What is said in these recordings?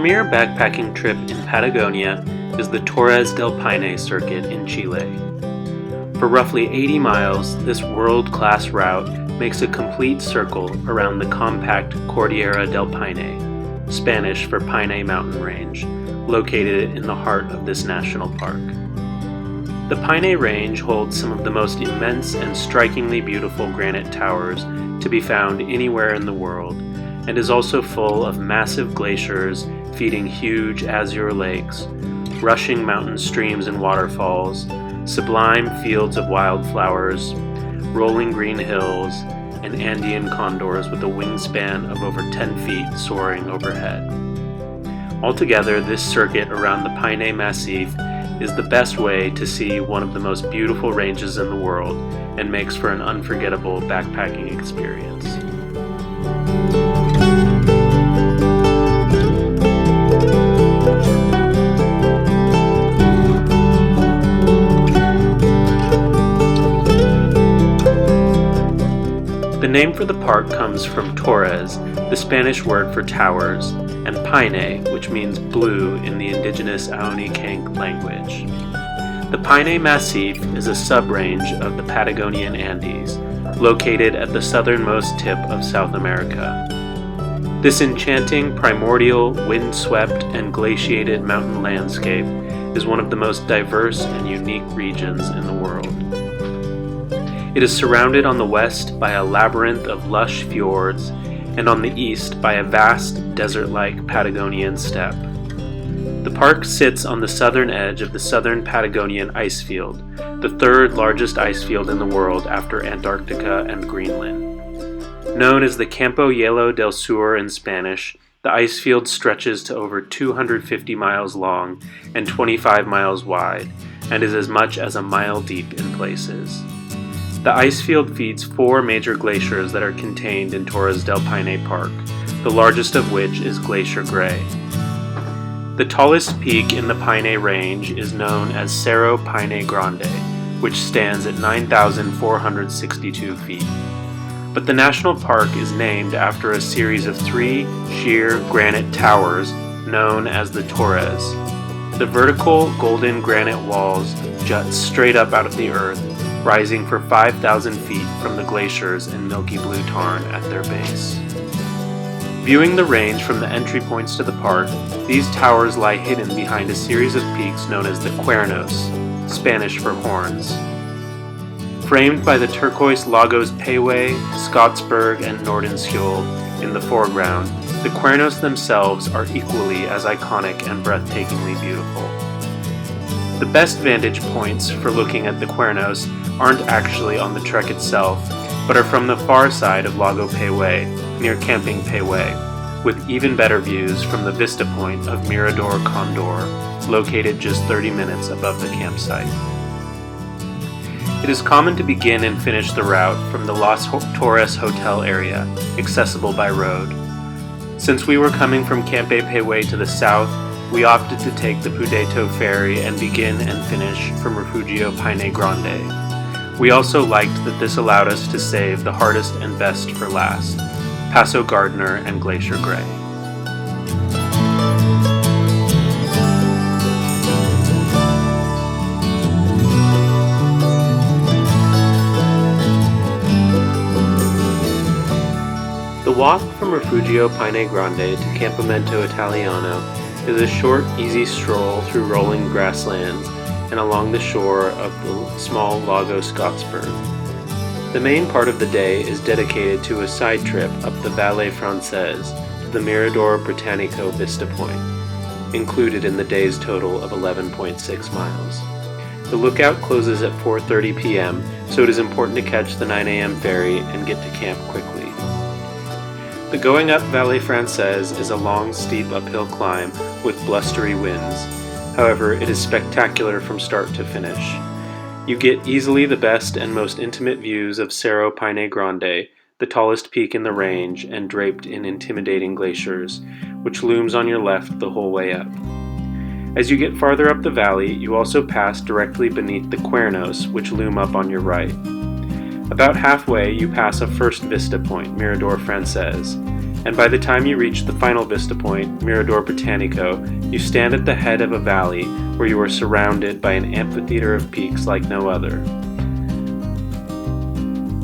premier backpacking trip in Patagonia is the Torres del Paine circuit in Chile. For roughly 80 miles, this world-class route makes a complete circle around the compact Cordillera del Paine, Spanish for Paine Mountain Range, located in the heart of this national park. The Paine Range holds some of the most immense and strikingly beautiful granite towers to be found anywhere in the world, and is also full of massive glaciers feeding huge azure lakes, rushing mountain streams and waterfalls, sublime fields of wildflowers, rolling green hills, and Andean condors with a wingspan of over 10 feet soaring overhead. Altogether, this circuit around the Paine massif is the best way to see one of the most beautiful ranges in the world and makes for an unforgettable backpacking experience. The name for the park comes from Torres, the Spanish word for towers, and Paine, which means blue in the indigenous Aonikank language. The Paine Massif is a sub-range of the Patagonian Andes, located at the southernmost tip of South America. This enchanting, primordial, wind-swept, and glaciated mountain landscape is one of the most diverse and unique regions in the world. It is surrounded on the west by a labyrinth of lush fjords, and on the east by a vast desert-like Patagonian steppe. The park sits on the southern edge of the southern Patagonian ice field, the third largest ice field in the world after Antarctica and Greenland. Known as the Campo Hielo del Sur in Spanish, the ice field stretches to over 250 miles long and 25 miles wide, and is as much as a mile deep in places. The ice field feeds 4 major glaciers that are contained in Torres del Paine Park, the largest of which is Glacier Grey. The tallest peak in the Paine Range is known as Cerro Paine Grande, which stands at 9,462 feet. But the national park is named after a series of 3 sheer granite towers known as the Torres. The vertical golden granite walls jut straight up out of the earth, rising for 5,000 feet from the glaciers and milky blue tarn at their base. Viewing the range from the entry points to the park, these towers lie hidden behind a series of peaks known as the Cuernos, Spanish for horns. Framed by the turquoise Lagos Peiwe, Scottsburg, and Nordenskjold in the foreground, the Cuernos themselves are equally as iconic and breathtakingly beautiful. The best vantage points for looking at the Cuernos aren't actually on the trek itself, but are from the far side of Lago Peiwe, near Camping Peiwe, with even better views from the vista point of Mirador Condor, located just 30 minutes above the campsite. It is common to begin and finish the route from the Las Torres Hotel area, accessible by road. Since we were coming from Campe Peiwe to the south, we opted to take the Pudeto ferry and begin and finish from Refugio Paine Grande. We also liked that this allowed us to save the hardest and best for last, Paso, Gardner, and Glacier Grey. The walk from Refugio Paine Grande to Campamento Italiano is a short, easy stroll through rolling grasslands and along the shore of the small Lago Scottsburg. The main part of the day is dedicated to a side trip up the Vallée Française to the Mirador Britanico Vista Point, included in the day's total of 11.6 miles. The lookout closes at 4:30 p.m., so it is important to catch the 9 a.m. ferry and get to camp quickly. The going up Vallée Française is a long, steep uphill climb with blustery winds. However, it is spectacular from start to finish. You get easily the best and most intimate views of Cerro Paine Grande, the tallest peak in the range and draped in intimidating glaciers, which looms on your left the whole way up. As you get farther up the valley, you also pass directly beneath the Cuernos, which loom up on your right. About halfway, you pass a first vista point, Mirador Française, and by the time you reach the final vista point, Mirador Britanico, you stand at the head of a valley where you are surrounded by an amphitheater of peaks like no other. The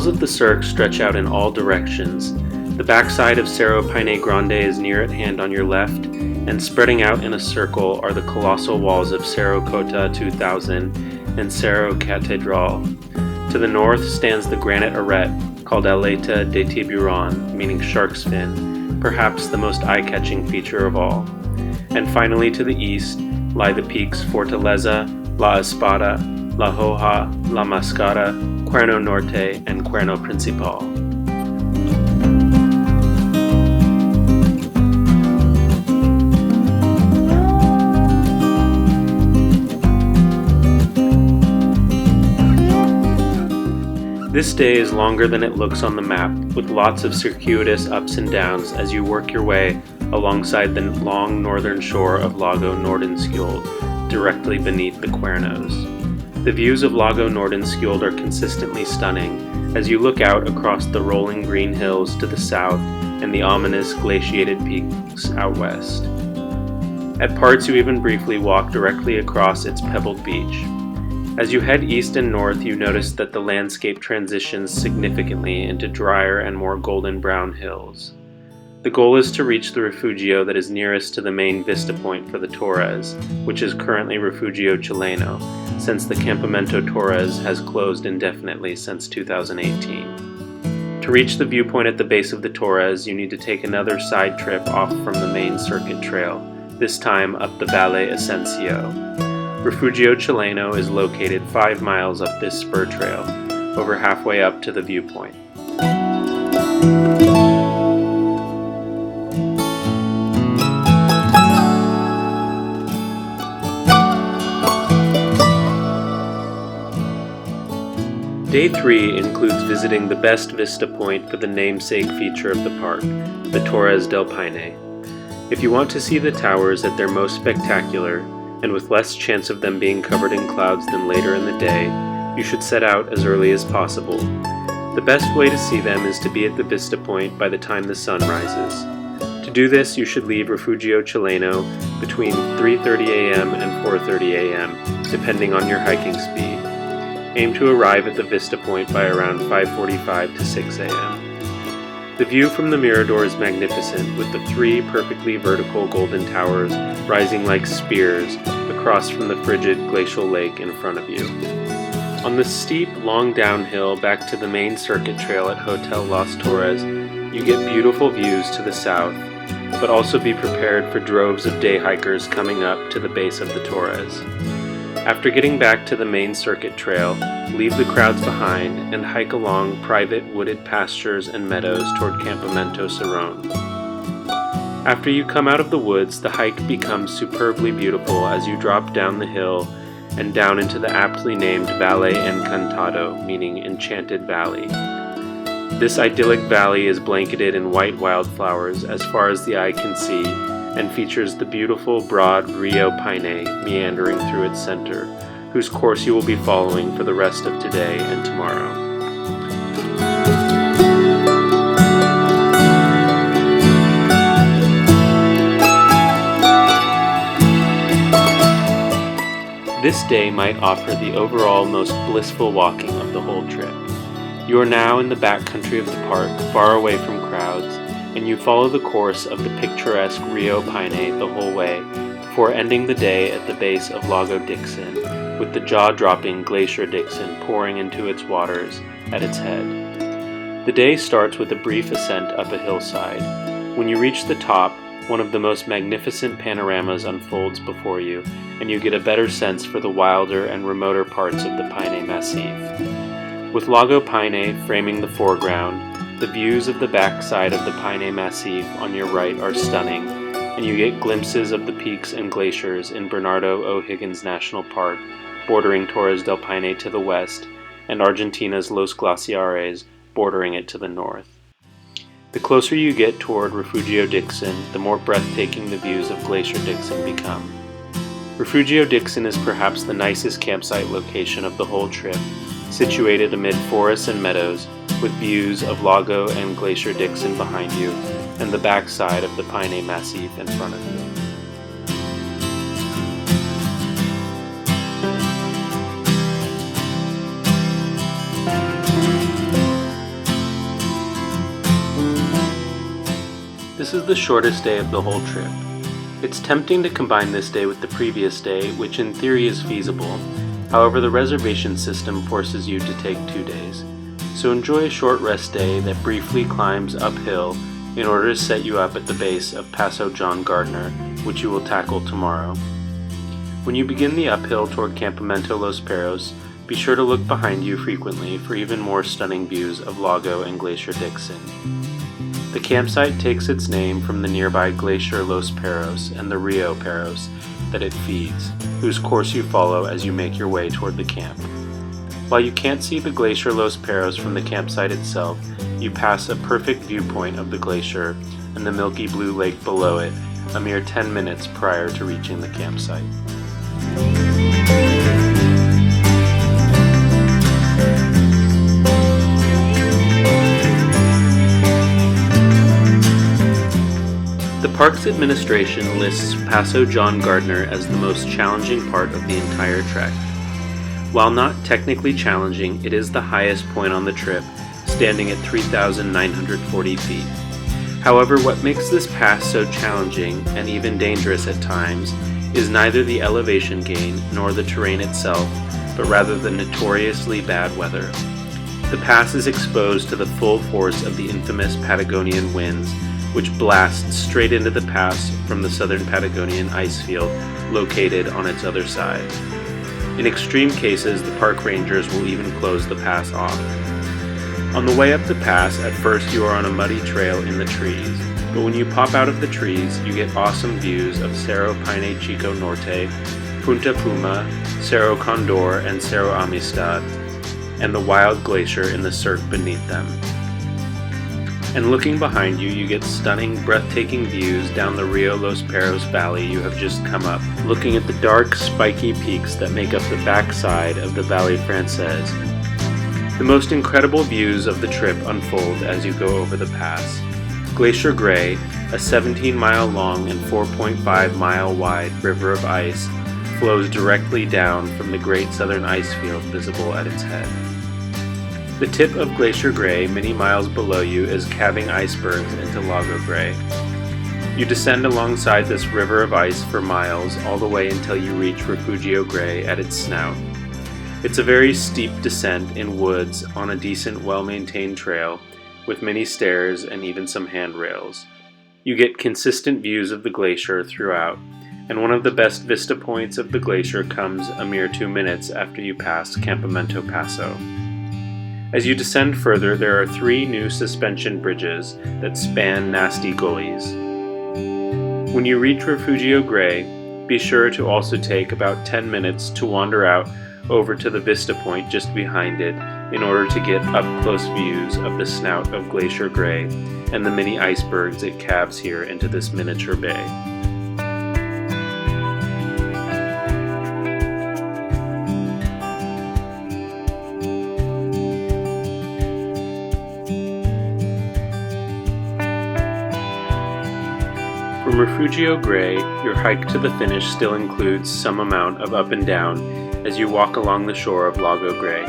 hills of the cirque stretch out in all directions. The backside of Cerro Paine Grande is near at hand on your left, and spreading out in a circle are the colossal walls of Cerro Cota 2000 and Cerro Catedral. To the north stands the granite arete called Aleta de Tiburon, meaning shark's fin, perhaps the most eye-catching feature of all. And finally to the east lie the peaks Fortaleza, La Espada, La Hoja, La Mascara, Cuerno Norte, and Cuerno Principal. This day is longer than it looks on the map, with lots of circuitous ups and downs as you work your way alongside the long northern shore of Lago Nordenskjold, directly beneath the Cuernos. The views of Lago Nordenskjold are consistently stunning as you look out across the rolling green hills to the south and the ominous glaciated peaks out west. At parts you even briefly walk directly across its pebbled beach. As you head east and north, you notice that the landscape transitions significantly into drier and more golden brown hills. The goal is to reach the refugio that is nearest to the main vista point for the Torres, which is currently Refugio Chileno, since the Campamento Torres has closed indefinitely since 2018. To reach the viewpoint at the base of the Torres, you need to take another side trip off from the main circuit trail, this time up the Valle Ascencio. Refugio Chileno is located 5 miles up this spur trail, over halfway up to the viewpoint. Day 3 includes visiting the best vista point for the namesake feature of the park, the Torres del Paine. If you want to see the towers at their most spectacular, and with less chance of them being covered in clouds than later in the day, you should set out as early as possible. The best way to see them is to be at the vista point by the time the sun rises. To do this, you should leave Refugio Chileno between 3:30 a.m. and 4:30 a.m., depending on your hiking speed. Aim to arrive at the vista point by around 5:45 to 6 a.m. The view from the Mirador is magnificent, with the 3 perfectly vertical golden towers rising like spears across from the frigid glacial lake in front of you. On the steep, long downhill back to the main circuit trail at Hotel Las Torres, you get beautiful views to the south, but also be prepared for droves of day hikers coming up to the base of the Torres. After getting back to the main circuit trail, leave the crowds behind and hike along private wooded pastures and meadows toward Campamento Seron. After you come out of the woods, the hike becomes superbly beautiful as you drop down the hill and down into the aptly named Valle Encantado, meaning Enchanted Valley. This idyllic valley is blanketed in white wildflowers as far as the eye can see, and features the beautiful broad Rio Paine meandering through its center, whose course you will be following for the rest of today and tomorrow. This day might offer the overall most blissful walking of the whole trip. You are now in the backcountry of the park, far away from crowds, and you follow the course of the picturesque Rio Paine the whole way, before ending the day at the base of Lago Dickson, with the jaw-dropping Glacier Dickson pouring into its waters at its head. The day starts with a brief ascent up a hillside. When you reach the top, one of the most magnificent panoramas unfolds before you, and you get a better sense for the wilder and remoter parts of the Paine Massif. With Lago Paine framing the foreground, the views of the backside of the Paine Massif on your right are stunning, and you get glimpses of the peaks and glaciers in Bernardo O'Higgins National Park, bordering Torres del Paine to the west, and Argentina's Los Glaciares, bordering it to the north. The closer you get toward Refugio Dickson, the more breathtaking the views of Glacier Dickson become. Refugio Dickson is perhaps the nicest campsite location of the whole trip, situated amid forests and meadows, with views of Lago and Glacier Dickson behind you, and the backside of the Paine massif in front of you. This is the shortest day of the whole trip. It's tempting to combine this day with the previous day, which in theory is feasible. However, the reservation system forces you to take 2 days. So enjoy a short rest day that briefly climbs uphill in order to set you up at the base of Paso John Gardner, which you will tackle tomorrow. When you begin the uphill toward Campamento Los Perros, be sure to look behind you frequently for even more stunning views of Lago and Glacier Dickson. The campsite takes its name from the nearby Glacier Los Perros and the Rio Perros that it feeds, whose course you follow as you make your way toward the camp. While you can't see the Glacier Los Perros from the campsite itself, you pass a perfect viewpoint of the glacier and the milky blue lake below it a mere 10 minutes prior to reaching the campsite. The park's administration lists Paso John Gardner as the most challenging part of the entire trek. While not technically challenging, it is the highest point on the trip, standing at 3,940 feet. However, what makes this pass so challenging and even dangerous at times is neither the elevation gain nor the terrain itself, but rather the notoriously bad weather. The pass is exposed to the full force of the infamous Patagonian winds, which blast straight into the pass from the southern Patagonian ice field located on its other side. In extreme cases, the park rangers will even close the pass off. On the way up the pass, at first you are on a muddy trail in the trees, but when you pop out of the trees, you get awesome views of Cerro Paine Chico Norte, Punta Puma, Cerro Condor, and Cerro Amistad, and the wild glacier in the surf beneath them. And looking behind you, you get stunning, breathtaking views down the Rio Los Perros valley you have just come up, looking at the dark, spiky peaks that make up the backside of the Valley Francaise. The most incredible views of the trip unfold as you go over the pass. Glacier Grey, a 17-mile long and 4.5-mile wide river of ice, flows directly down from the Great Southern Ice Field visible at its head. The tip of Glacier Grey, many miles below you, is calving icebergs into Lago Grey. You descend alongside this river of ice for miles, all the way until you reach Refugio Grey at its snout. It's a very steep descent in woods on a decent, well-maintained trail, with many stairs and even some handrails. You get consistent views of the glacier throughout, and one of the best vista points of the glacier comes a mere 2 minutes after you pass Campamento Paso. As you descend further, there are 3 new suspension bridges that span nasty gullies. When you reach Refugio Grey, be sure to also take about 10 minutes to wander out over to the vista point just behind it in order to get up-close views of the snout of Glacier Grey and the many icebergs it calves here into this miniature bay. From Refugio Grey, your hike to the finish still includes some amount of up and down as you walk along the shore of Lago Grey.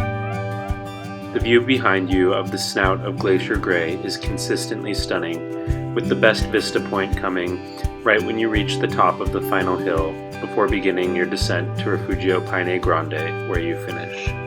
The view behind you of the snout of Glacier Grey is consistently stunning, with the best vista point coming right when you reach the top of the final hill before beginning your descent to Refugio Paine Grande, where you finish.